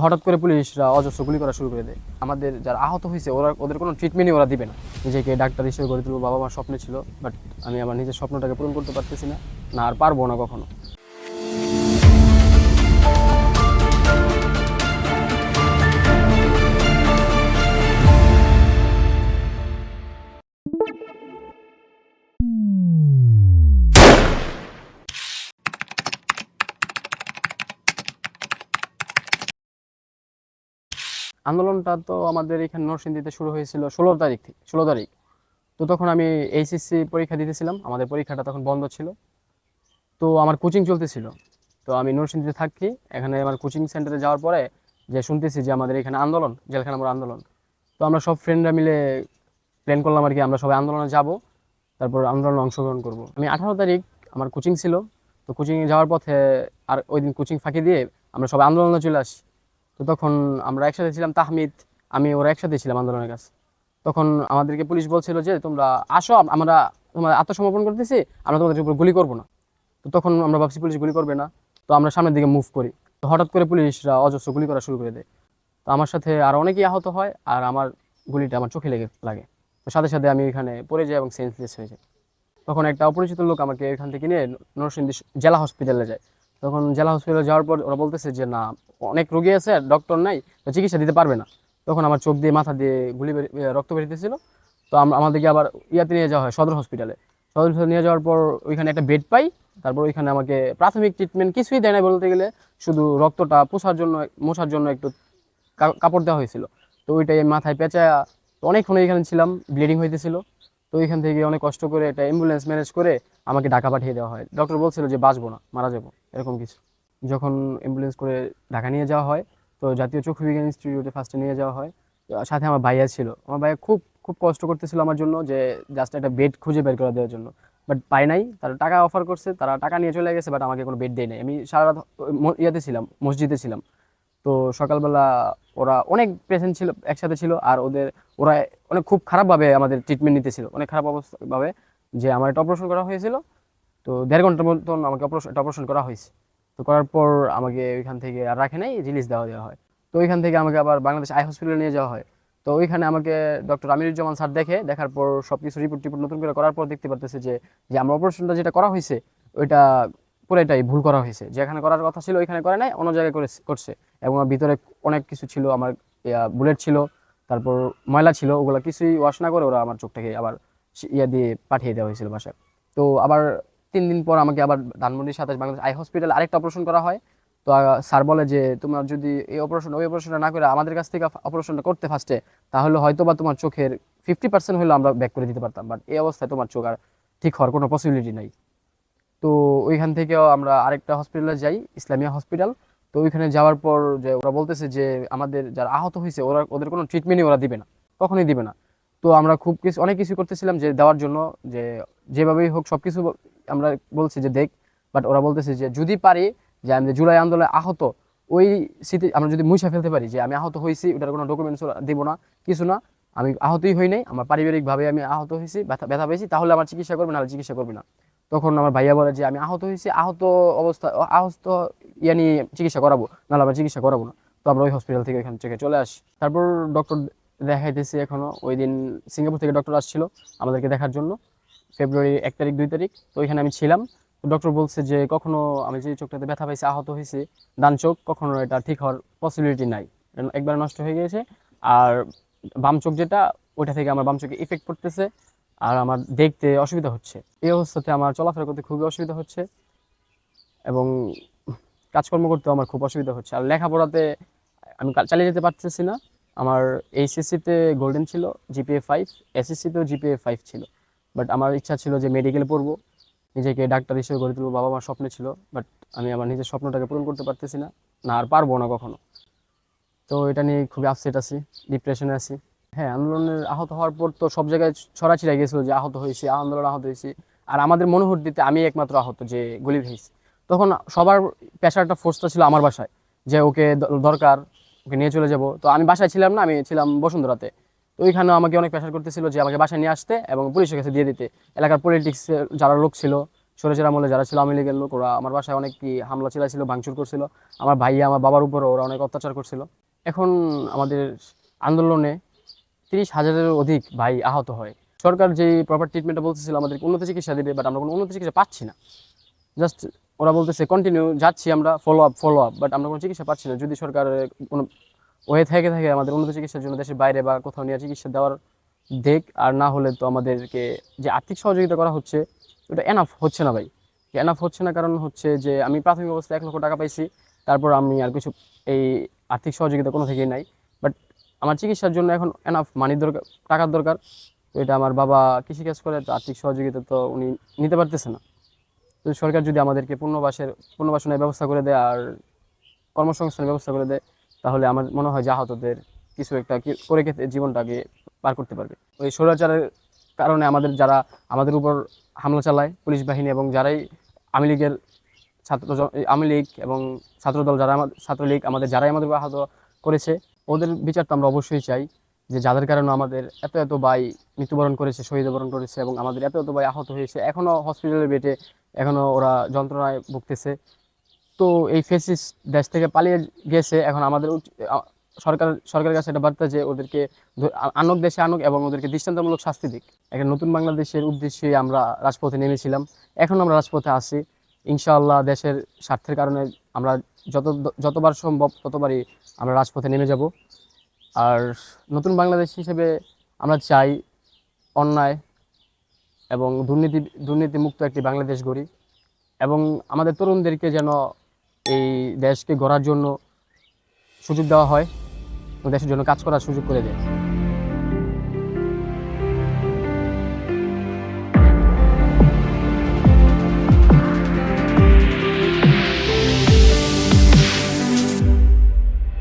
হঠাৎ করে পুলিশরা অজস্র গুলি করা শুরু করে দেয়। আমাদের যারা আহত হয়েছে ওদের কোনো ট্রিটমেন্টই ওরা দিবে না। নিজেকে ডাক্তার হিসেবে গড়ে তুলবো, বাবা মার স্বপ্ন ছিল, বাট আমি আমার নিজের স্বপ্নটাকে পূরণ করতে পারতেছি না, আর পারবো না কখনো। আন্দোলনটা তো আমাদের এখানে নরসিংদীতে শুরু হয়েছিল 16 তারিখ। তো তখন আমি এইচএসসি পরীক্ষা দিতেছিলাম, আমাদের পরীক্ষাটা তখন বন্ধ ছিল। তো আমার কোচিং চলতেছিল, তো আমি নরসিংদীতে থাকি। এখানে আমার কোচিং সেন্টারে যাওয়ার পরে যে শুনতেছি যে আমাদের এখানে আন্দোলন, জেলখানা মোড় আন্দোলন। তো আমরা সব ফ্রেন্ডরা মিলে প্ল্যান করলাম আর কি, আমরা সবাই আন্দোলনে যাব, তারপর আন্দোলনে অংশগ্রহণ করব। আমি 18 তারিখ আমার কোচিং ছিল, তো কোচিংয়ে যাওয়ার পথে আর ওই দিন কোচিং ফাঁকি দিয়ে আমরা সবাই আন্দোলনে চলে আসি। তো তখন আমরা একসাথে ছিলাম, তাহমিদ, আমি, ওরা একসাথে ছিলাম আন্দোলনের কাছে। তখন আমাদেরকে পুলিশ বলছিল যে তোমরা আসো, আমরা তোমরা আত্মসমর্পণ করতেছি, আমরা তোমাদের উপর গুলি করবো না। তো তখন আমরা ভাবছি পুলিশ গুলি করবে না, তো আমরা সামনের দিকে মুভ করি। তো হঠাৎ করে পুলিশরা অজস্র গুলি করা শুরু করে দেয়। তো আমার সাথে আর অনেকেই আহত হয়, আর আমার গুলিটা আমার চোখে লাগে। তো সাথে সাথে আমি এখানে পড়ে যাই এবং সেন্সলেস হয়ে যাই। তখন একটা অপরিচিত লোক আমাকে এখান থেকে নিয়ে নরসিংদী জেলা হসপিটালে যায়। তখন জেলা হসপিটালে যাওয়ার পর ওরা বলতেছে যে না, অনেক রোগী আছে, ডক্টর নাই, তো চিকিৎসা দিতে পারবে না। তখন আমার চোখ দিয়ে মাথা দিয়ে রক্ত বেরিয়েছিল। তো আমাদেরকে আবার ইয়াতে নিয়ে যাওয়া হয় সদর হসপিটালে। সদর হসপিটালে নিয়ে যাওয়ার পর ওইখানে একটা বেড পাই। তারপর ওইখানে আমাকে প্রাথমিক ট্রিটমেন্ট কিছুই দেয় না বলতে গেলে, শুধু রক্তটা মোছার জন্য একটু কাপড় দেওয়া হয়েছিল। তো ওইটাই মাথায় পেঁচায় অনেকক্ষণ এখানে ছিলাম, ব্লিডিং হইতেছিল। তো ওইখান থেকে অনেক কষ্ট করে একটা অ্যাম্বুলেন্স ম্যানেজ করে আমাকে ঢাকা পাঠিয়ে দেওয়া হয়। ডক্টর বলছিল যে বাঁচবো না, মারা যাবো, এরকম কিছু। যখন অ্যাম্বুলেন্স করে ঢাকা নিয়ে যাওয়া হয়, তো জাতীয় চক্ষু বিজ্ঞান ইনস্টিটিউটে ফার্স্টে নিয়ে যাওয়া হয়। তো সাথে আমার ভাইয়া ছিল, আমার ভাইয়া খুব খুব কষ্ট করতেছিল আমার জন্য, যে জাস্ট একটা বেড খুঁজে বের করে দেওয়ার জন্য। বাট পাই নাই, তারা টাকা অফার করছে, তারা টাকা নিয়ে চলে গেছে, বাট আমাকে কোনো বেড দেয় নাই। আমি সারা রাত ইয়াতে ছিলাম, মসজিদে ছিলাম। তো সকালবেলা ওরা অনেক পেশেন্ট ছিল, একসাথে ছিল, আর ওরা অনেক খুব খারাপভাবে আমাদের ট্রিটমেন্ট নিতেছিল, অনেক খারাপ অবস্থা ভাবে। যে আমার একটা অপারেশন করা হয়েছিল, তো 1.5 ঘন্টার মতন আমাকে অপারেশন করা হয়েছে। তো করার পর আমাকে ওইখান থেকে আর রাখে নাই, রিলিজ দেওয়া হয়। তো ওইখান থেকে আমাকে আবার বাংলাদেশ আই হসপিটালে নিয়ে যাওয়া হয়। তো ওইখানে আমাকে ডক্টর আমিরুজ্জামান স্যার দেখার পর সবকিছু রিপোর্ট নতুন করে করার পর দেখতে পারতেছে যে যে আমার অপারেশনটা যেটা করা হয়েছে ওইটা পুরোটাই ভুল করা হয়েছে। যেখানে করার কথা ছিল ওইখানে করে নাই, অন্য জায়গায় করছে। এবং আমার ভিতরে অনেক কিছু ছিল, আমার বুলেট ছিল, তারপর ময়লা ছিল, ওগুলো কিছুই ওয়াশ না করে ওরা আমার চোখটাকে আবার ইয়া দিয়ে পাঠিয়ে দেওয়া হয়েছিল বাসায়। তো আবার 3 দিন পর আমাকে আবার ধানমন্ডির সাথে বাংলাদেশ আই হসপিটালে আরেকটা অপারেশন করা হয়। তো স্যার বলে যে তোমার যদি ওই অপারেশনটা না করে আমাদের কাছ থেকে অপারেশনটা করতে ফার্স্টে, তাহলে হয়তো বা তোমার চোখের 50% হলেও আমরা ব্যাক করে দিতে পারতাম, বাট এই অবস্থায় তোমার চোখ আর ঠিক হওয়ার কোনো পসিবিলিটি নাই। তো ওইখান থেকেও আমরা আরেকটা হসপিটালে যাই, ইসলামিয়া হসপিটাল। তো ওইখানে যাওয়ার পর যে ওরা বলতেছে যে আমাদের যারা আহত হয়েছে ওদের কোনো ট্রিটমেন্টই ওরা দিবে না, কখনোই দিবে না। তো আমরা অনেক কিছু করতেছিলাম যে দেওয়ার জন্য, যে যেভাবেই হোক সবকিছু আমরা বলছি যে দেখ। বাট ওরা বলতেছে যে যদি পারি, যে আমি যে জুলাই আন্দোলনে আহত, ওই স্মৃতি আমরা যদি মুছে ফেলতে পারি যে আমি আহত হয়েছি, ওটার কোনো ডকুমেন্টস দিব না, কিছু না, আমি আহতই হই নাই, আমার পারিবারিকভাবে আমি আহত হয়েছি, ব্যথা পেয়েছি, তাহলে আমার চিকিৎসা করবে, নাহলে চিকিৎসা করবে না। তখন আমার ভাইয়া বলে যে আমি আহত হয়েছি, আহত ইয়া নিয়ে চিকিৎসা করাবো, নাহলে আমরা চিকিৎসা করাবো না। তো আমরা ওই হসপিটাল থেকে এখান থেকে চলে আসি। তারপর ডক্টর দেখাইতেছি এখনো। ওই দিন সিঙ্গাপুর থেকে ডক্টর আসছিল আমাদেরকে দেখার জন্য, ফেব্রুয়ারি 1 তারিখ 2 তারিখ। তো ওইখানে আমি ছিলাম। তো ডক্টর বলছে যে কখনো আমি যে চোখটাতে ব্যথা পাইছি, আহত হয়েছি, ডান চোখ, কখনো এটা ঠিক হওয়ার পসিবিলিটি নাই, একবার নষ্ট হয়ে গিয়েছে। আর বাম চোখ যেটা, ওইটা থেকে আমার বাম চোখে ইফেক্ট পড়তেছে, আর আমার দেখতে অসুবিধা হচ্ছে। এই অবস্থাতে আমার চলাফেরা করতে খুবই অসুবিধা হচ্ছে, এবং কাজকর্ম করতেও আমার খুব অসুবিধা হচ্ছে। আর লেখাপড়াতে আমি চালিয়ে যেতে পারতেছি না। আমার এইচএসসিতে গোল্ডেন ছিল, জিপিএ 5, এসএসসিতেও জিপিএ 5 ছিল। বাট আমার ইচ্ছা ছিল যে মেডিকেলে পড়বো, নিজেকে ডাক্তার হিসেবে গড়ে তুলবো, বাবা মার স্বপ্ন ছিল। বাট আমি আমার নিজের স্বপ্নটাকে পূরণ করতে পারতেছি না, আর পারবো না কখনো। তো এটা নিয়ে খুবই আপসেট আছি, ডিপ্রেশনে আছি। হ্যাঁ, আন্দোলনের আহত হওয়ার পর তো সব জায়গায় ছড়াছিড়ে গেছিল যে আহত হয়েছি, আন্দোলন আহত হয়েছি। আর আমাদের মনোহরদিতে আমি একমাত্র আহত যে গুলি খেয়েছি। তখন সবার প্রেশারটা, ফোর্সটা ছিল আমার বাসায়, যে ওকে দরকার, ওকে নিয়ে চলে যাব। তো আমি বাসায় ছিলাম না, আমি ছিলাম বসুন্ধরাতে। তো ওইখানে আমাকে অনেক প্রেশার করতেছিল যে আমাকে বাসায় নিয়ে আসতে এবং পুলিশের কাছে দিয়ে দিতে। এলাকার পলিটিক্স যারা লোক ছিল, স্বৈরাচার আমলে যারা ছিল আওয়ামী লীগের লোক, ওরা আমার বাসায় অনেক কি হামলা চালাইছিল, ভাঙচুর করছিল, আমার ভাই আমার বাবার উপরও ওরা অনেক অত্যাচার করছিল। এখন আমাদের আন্দোলনে 30,000-এর অধিক ভাই আহত হয়। সরকার যে প্রপার ট্রিটমেন্টটা বলতেছিল আমাদের উন্নত চিকিৎসা দিবে, বাট আমরা কোনো উন্নত চিকিৎসা পাচ্ছি না। জাস্ট ওরা বলতেছে কন্টিনিউ যাচ্ছি আমরা, ফলো আপ, বাট আমরা কোনো চিকিৎসা পাচ্ছি না। যদি সরকার কোনো ওয়ে থাকে আমাদের উন্নত চিকিৎসার জন্য দেশের বাইরে বা কোথাও নিয়ে চিকিৎসা দেওয়ার দেখ, আর না হলে তো আমাদেরকে যে আর্থিক সহযোগিতা করা হচ্ছে ওটা এনাফ হচ্ছে না ভাই। এনাফ হচ্ছে না কারণ হচ্ছে যে আমি প্রাথমিক অবস্থায় 1 লক্ষ টাকা পাইছি, তারপর আমি আর কিছু এই আর্থিক সহযোগিতা কোনো থেকেই নাই। বাট আমার চিকিৎসার জন্য এখন এনাফ মানির দরকার, টাকার দরকার। তো এটা আমার বাবা কৃষিকাজ করে, তো আর্থিক সহযোগিতা তো উনি নিতে পারতেছে না। তো সরকার যদি আমাদেরকে পুনর্বাসনের ব্যবস্থা করে দেয় আর কর্মসংস্থানের ব্যবস্থা করে দেয়, তাহলে আমার মনে হয় যে আহতদের কিছু একটা করে খেতে জীবনটাকে পার করতে পারবে। ওই স্বৈরাচারের কারণে যারা আমাদের উপর হামলা চালায়, পুলিশ বাহিনী এবং যারাই আওয়ামী লীগের আওয়ামী লীগ এবং ছাত্রদল ছাত্রলীগ যারাই আমাদের উপর আহত করেছে, ওদের বিচার তো আমরা অবশ্যই চাই। যে যাদের কারণে আমাদের এত ভাই মৃত্যুবরণ করেছে, শহীদ বরণ করেছে, এবং আমাদের এত ভাই আহত হয়েছে, এখনো হসপিটালের বেডে, এখনো ওরা যন্ত্রণায় ভুগতেছে। তো এই ফেসিস্ট দেশ থেকে পালিয়ে গেছে। এখন আমাদের সরকারের কাছে এটা বার্তা যে ওদেরকে আনুক, দেশে আনুক, এবং ওদেরকে দৃষ্টান্তমূলক শাস্তি দিক। একটা নতুন বাংলাদেশের উদ্দেশ্যে আমরা রাজপথে নেমেছিলাম, এখন আমরা রাজপথে আছি। ইনশাআল্লাহ দেশের স্বার্থের কারণে আমরা যতবার সম্ভব ততবারই আমরা রাজপথে নেমে যাব। আর নতুন বাংলাদেশ হিসেবে আমরা চাই অন্যায় এবং দুর্নীতিমুক্ত একটি বাংলাদেশ গড়ি, এবং আমাদের তরুণদেরকে যেন এই দেশকে গড়ার জন্য সুযোগ দেওয়া হয়, দেশের জন্য কাজ করার সুযোগ করে দেয়।